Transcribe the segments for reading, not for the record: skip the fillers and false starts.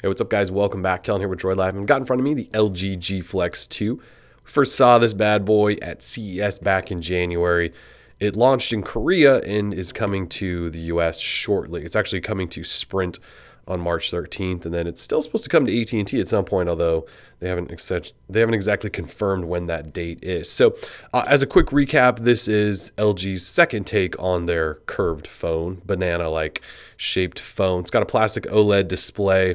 Hey, what's up, guys? Welcome back. Kellen here with Droid Live. I've got in front of me the LG G Flex 2. We first saw this bad boy at CES back in January. It launched in Korea and is coming to the US shortly. It's actually coming to Sprint on March 13th, and then it's still supposed to come to AT&T at some point, although they haven't exactly confirmed when that date is. So as a quick recap, this is LG's second take on their curved phone, banana-like shaped phone. It's got a plastic OLED display,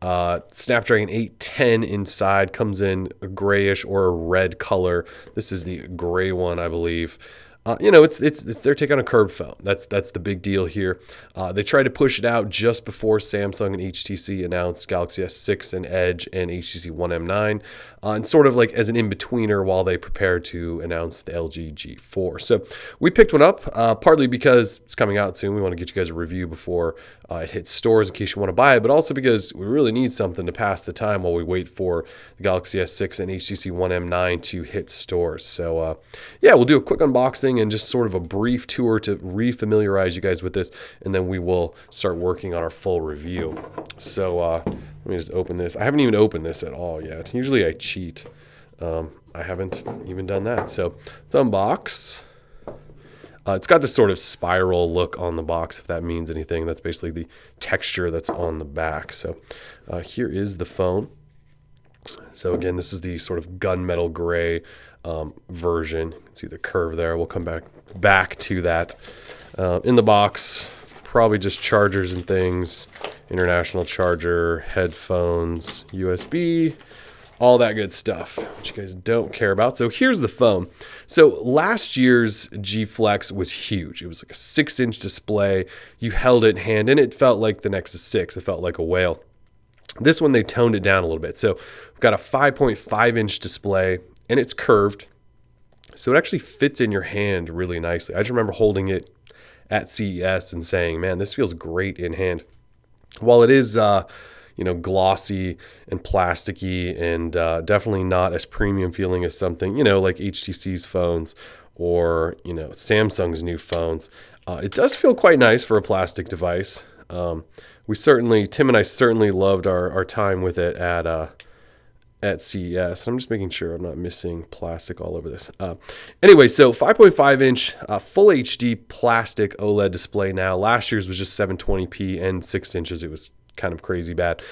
Snapdragon 810 inside, comes in a grayish or a red color. This is the gray one, I believe. It's their take on a curved phone. That's the big deal here. They tried to push it out just before Samsung and HTC announced Galaxy S6 and Edge and HTC One M9, and sort of like as an in-betweener while they prepare to announce the LG G4. So we picked one up, partly because it's coming out soon. We want to get you guys a review before it hits stores in case you want to buy it, but also because we really need something to pass the time while we wait for the Galaxy S6 and HTC One M9 to hit stores. So we'll do a quick unboxing and just sort of a brief tour to re-familiarize you guys with this, and then we will start working on our full review. So let me just open this. I haven't even opened this at all yet. Usually I cheat. I haven't even done that. So let's unbox. It's got this sort of spiral look on the box, if that means anything. That's basically the texture that's on the back. So here is the phone. So again, this is the sort of gunmetal gray version. You can see the curve there. We'll come back to that. In the box, probably just chargers and things, international charger, headphones, USB, all that good stuff, which you guys don't care about. So here's the phone. So last year's G Flex was huge. It was like a 6-inch display. You held it in hand, and it felt like the Nexus 6. It felt like a whale. This one, they toned it down a little bit. So we've got a 5.5-inch display, and it's curved. So it actually fits in your hand really nicely. I just remember holding it at CES and saying, man, this feels great in hand. While it is glossy and plasticky and definitely not as premium feeling as something, like HTC's phones or, Samsung's new phones. It does feel quite nice for a plastic device. Tim and I certainly loved our time with it at CES. I'm just making sure I'm not missing plastic all over this. Anyway, so 5.5-inch full HD plastic OLED display now. Last year's was just 720p and 6 inches. It was kind of crazy bad.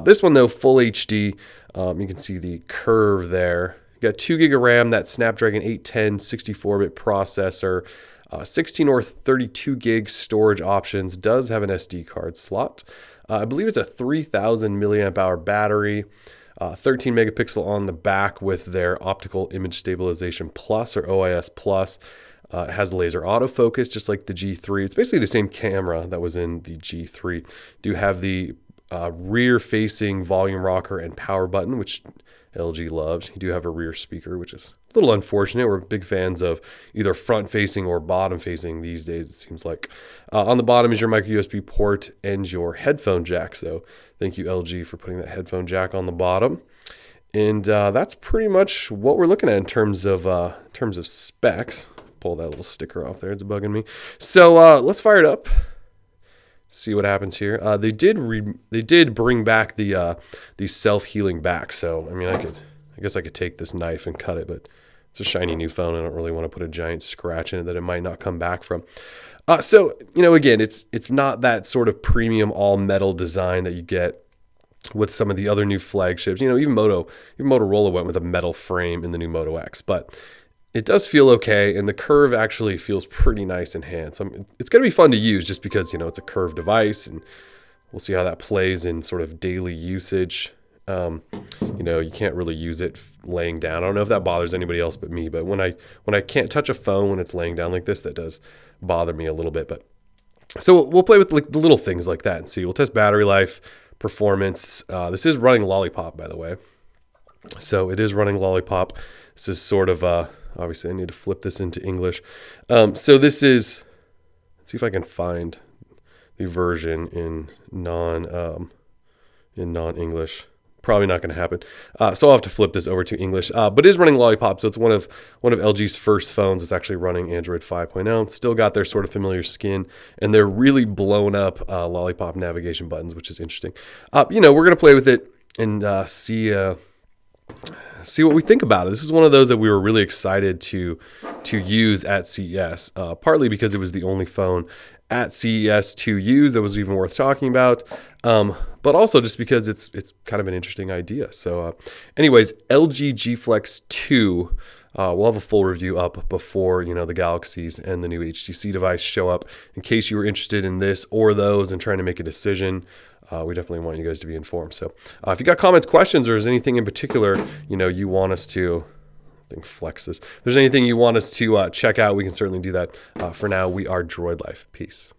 This one, though, full HD. You can see the curve there. You got 2 gig of RAM, that Snapdragon 810 64-bit processor, 16 or 32 gig storage options, does have an SD card slot. I believe it's a 3,000 milliamp hour battery, 13 megapixel on the back with their optical image stabilization plus or OIS plus. It has laser autofocus, just like the G3. It's basically the same camera that was in the G3. Do have the rear-facing volume rocker and power button, which LG loves. You do have a rear speaker, which is a little unfortunate. We're big fans of either front-facing or bottom-facing these days, it seems like. On the bottom is your micro USB port and your headphone jack. So thank you, LG, for putting that headphone jack on the bottom. And that's pretty much what we're looking at in terms of specs. Pull that little sticker off there. It's bugging me. So let's fire it up. See what happens here. They did bring back the self-healing back. So I guess I could take this knife and cut it, but it's a shiny new phone. I don't really want to put a giant scratch in it that it might not come back from. Again, it's not that sort of premium all metal design that you get with some of the other new flagships. Even Motorola went with a metal frame in the new Moto X, but it does feel okay, and the curve actually feels pretty nice in hand. So it's going to be fun to use just because, it's a curved device, and we'll see how that plays in sort of daily usage. You can't really use it laying down. I don't know if that bothers anybody else but me, but when I can't touch a phone when it's laying down like this, that does bother me a little bit. But so we'll play with the little things like that and see. We'll test battery life, performance. This is running Lollipop, by the way. So it is running Lollipop. This is sort of obviously I need to flip this into English. So this is, let's see if I can find the version in non-English. Probably not going to happen. So I'll have to flip this over to English. But it is running Lollipop, so it's one of LG's first phones that's actually running Android 5.0. Still got their sort of familiar skin, and they're really blown up Lollipop navigation buttons, which is interesting. We're going to play with it and see what we think about it. This is one of those that we were really excited to use at CES, partly because it was the only phone at CES to use that was even worth talking about, but also just because it's kind of an interesting idea. So anyways, LG G Flex 2, we'll have a full review up before the Galaxies and the new HTC device show up. In case you were interested in this or those and trying to make a decision, we definitely want you guys to be informed. So if you got comments, questions, or is anything in particular you want us to, I think flexes. If there's anything you want us to check out, we can certainly do that. For now, we are Droid Life. Peace.